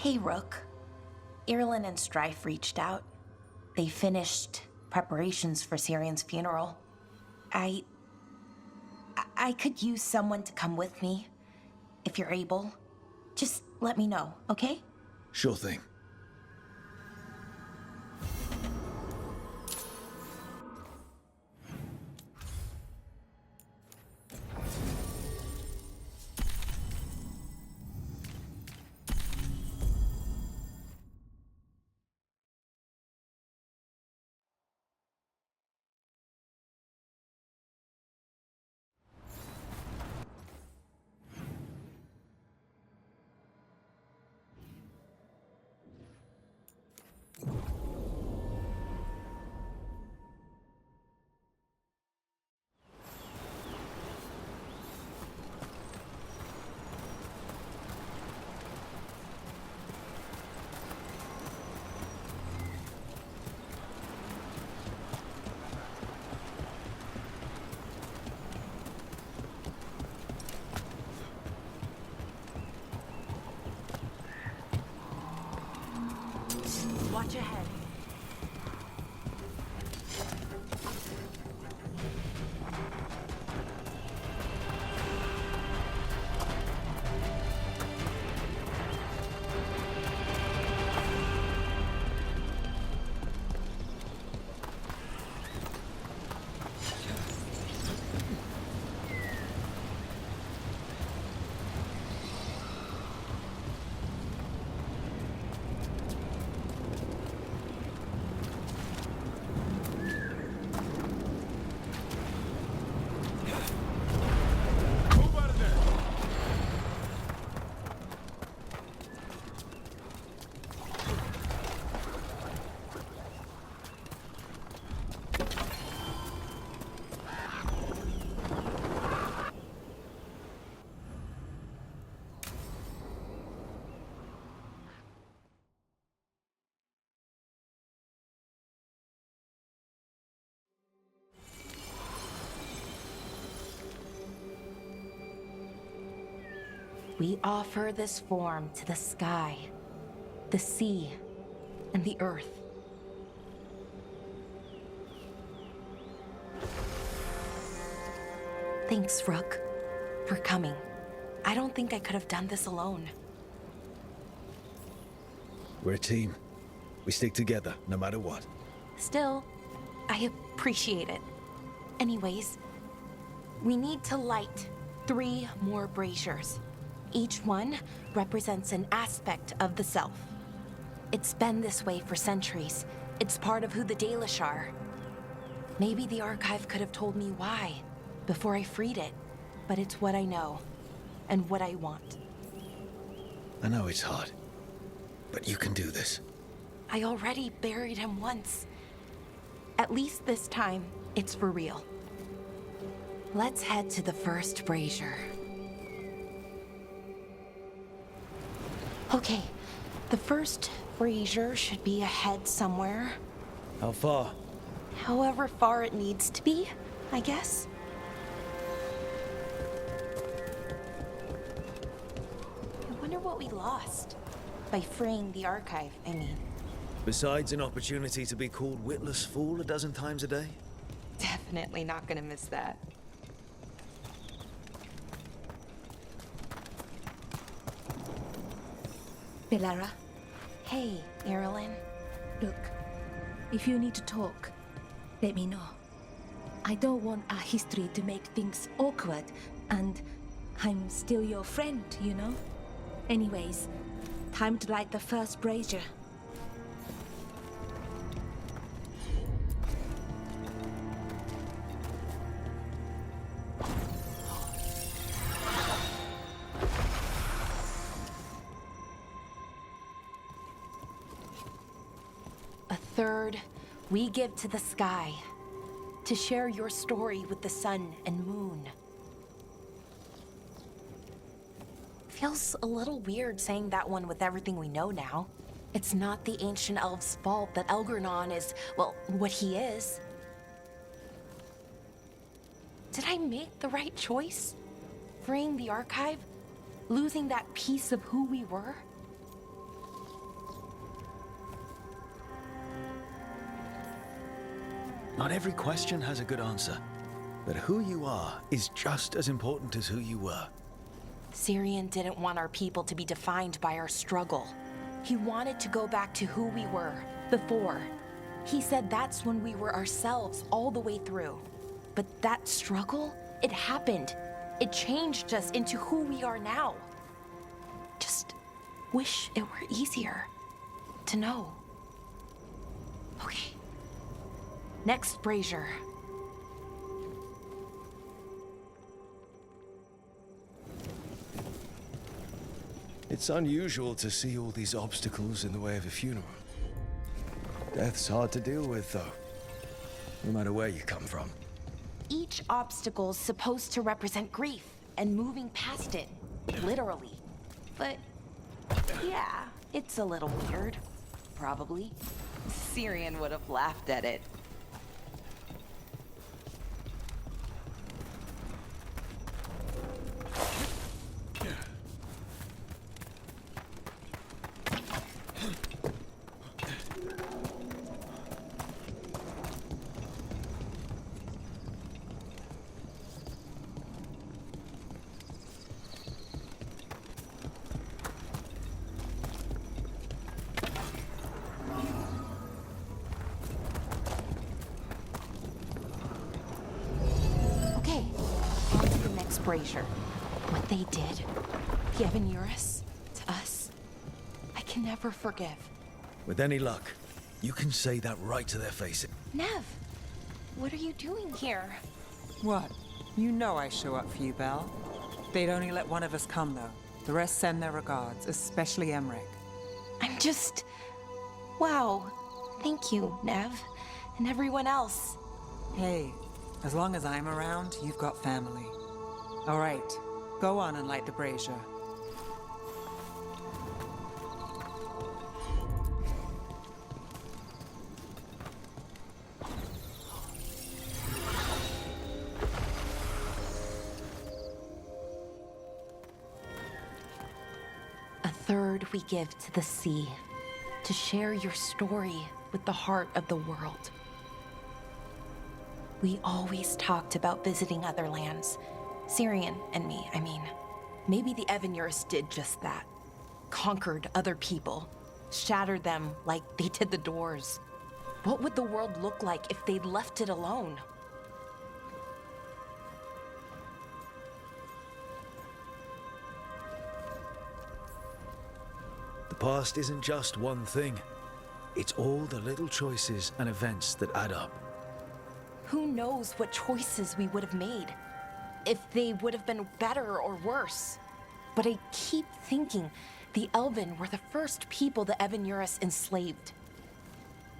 Hey, Rook. Irulan and Strife reached out. They finished preparations for Syrian's funeral. I could use someone to come with me, if you're able. Just let me know, okay? Sure thing. Watch ahead. We offer this form to the sky, the sea, and the earth. Thanks, Rook, for coming. I don't think I could have done this alone. We're a team. We stick together, no matter what. Still, I appreciate it. Anyways, we need to light 3 more braziers. Each one represents an aspect of the self. It's been this way for centuries. It's part of who the Dalish are. Maybe the archive could have told me why before I freed it, but it's what I know and what I want. I know it's hard, but you can do this. I already buried him once. At least this time, it's for real. Let's head to the first brazier. Okay, the first brazier should be ahead somewhere. How far? However far it needs to be, I guess. I wonder what we lost by freeing the archive, I mean. Besides an opportunity to be called witless fool a dozen times a day? Definitely not gonna miss that. Belara, Hey, Irulan. look, if you need to talk, let me know. I don't want our history to make things awkward, and I'm still your friend, you know? Anyways, time to light the first brazier. A third we give to the sky to share your story with the sun and moon. Feels a little weird saying that one with everything we know now. It's not the ancient elves' fault that Elgurnon is, well, what he is. Did I make the right choice? Freeing the archive? Losing that piece of who we were? Not every question has a good answer, but who you are is just as important as who you were. Syrian didn't want our people to be defined by our struggle. He wanted to go back to who we were before. He said that's when we were ourselves all the way through. But that struggle, it happened. It changed us into who we are now. Just wish it were easier to know. Okay. Next brazier. It's unusual to see all these obstacles in the way of a funeral. Death's hard to deal with, though, no matter where you come from. Each obstacle's supposed to represent grief and moving past it, literally. But yeah, it's a little weird, probably. Syrian would have laughed at it. Brazier. What they did, Yevon Eurus, to us, I can never forgive. With any luck, you can say that right to their face. Nev, what are you doing here? What? You know I show up for you, Belle. They'd only let one of us come, though. The rest send their regards, especially Emmerich. I'm just... Wow. Thank you, Nev. And everyone else. Hey, as long as I'm around, you've got family. All right, go on and light the brazier. A third we give to the sea, to share your story with the heart of the world. We always talked about visiting other lands. Syrian and me, I mean. Maybe the Yevon Eurus did just that. Conquered other people. Shattered them like they did the doors. What would the world look like if they'd left it alone? The past isn't just one thing. It's all the little choices and events that add up. Who knows what choices we would have made? If they would have been better or worse. But I keep thinking the Elven were the first people the Yevon Eurus enslaved.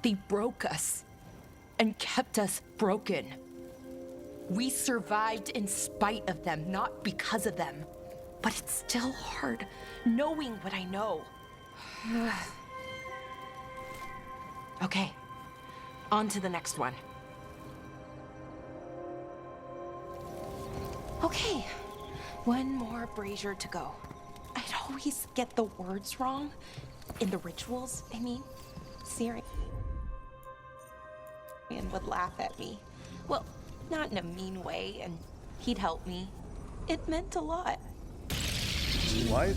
They broke us and kept us broken. We survived in spite of them, not because of them. But it's still hard knowing what I know. Okay, on to the next one. Okay, one more brazier to go. I'd always get the words wrong. In the rituals, I mean. Syrian would laugh at me. Well, not in a mean way, and he'd help me. It meant a lot. Why?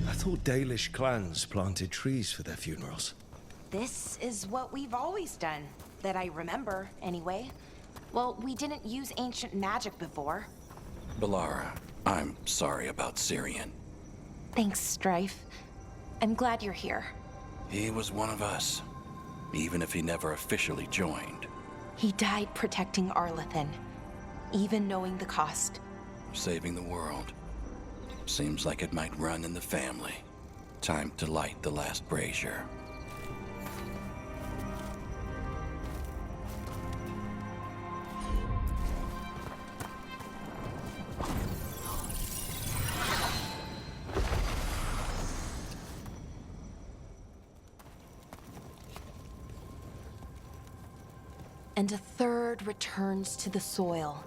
I thought Dalish clans planted trees for their funerals. This is what we've always done, that I remember, anyway. Well, we didn't use ancient magic before. Balara, I'm sorry about Syrian. Thanks, Strife. I'm glad you're here. He was one of us, even if he never officially joined. He died protecting Arlathan, even knowing the cost. Saving the world. Seems like it might run in the family. Time to light the last brazier. And a third returns to the soil,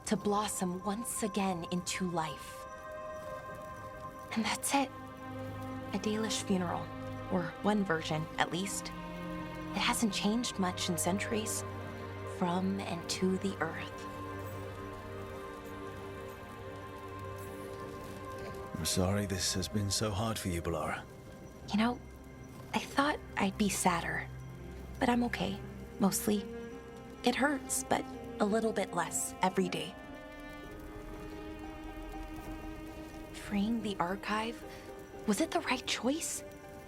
to blossom once again into life. And that's it. A Dalish funeral, or one version, at least. It hasn't changed much in centuries. from and to the earth. I'm sorry this has been so hard for you, Bellara. You know, I thought I'd be sadder, but I'm okay, mostly. It hurts, but a little bit less every day. Freeing the archive, was it the right choice?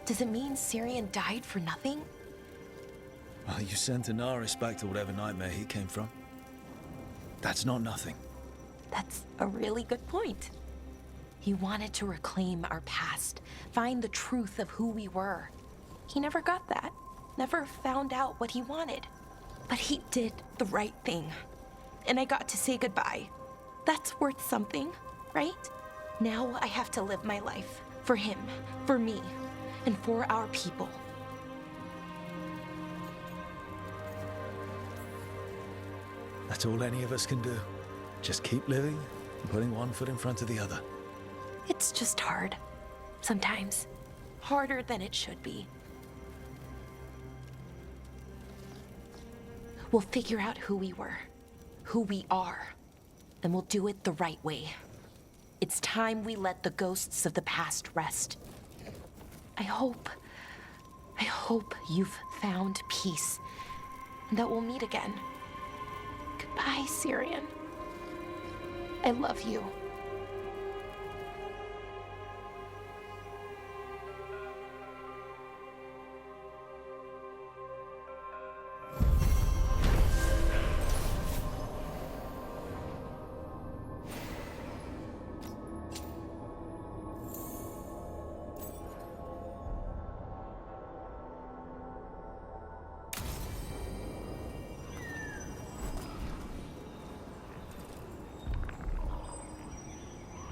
Does it mean Syrian died for nothing? Well, you sent Anaris back to whatever nightmare he came from. That's not nothing. That's a really good point. He wanted to reclaim our past, find the truth of who we were. He never got that, never found out what he wanted. But he did the right thing. And I got to say goodbye. That's worth something, right? Now I have to live my life. For him, for me, and for our people. That's all any of us can do. Just keep living and putting one foot in front of the other. It's just hard. Sometimes. Harder than it should be. We'll figure out who we were, who we are, and we'll do it the right way. It's time we let the ghosts of the past rest. I hope you've found peace, and that we'll meet again. Goodbye, Syrian. I love you.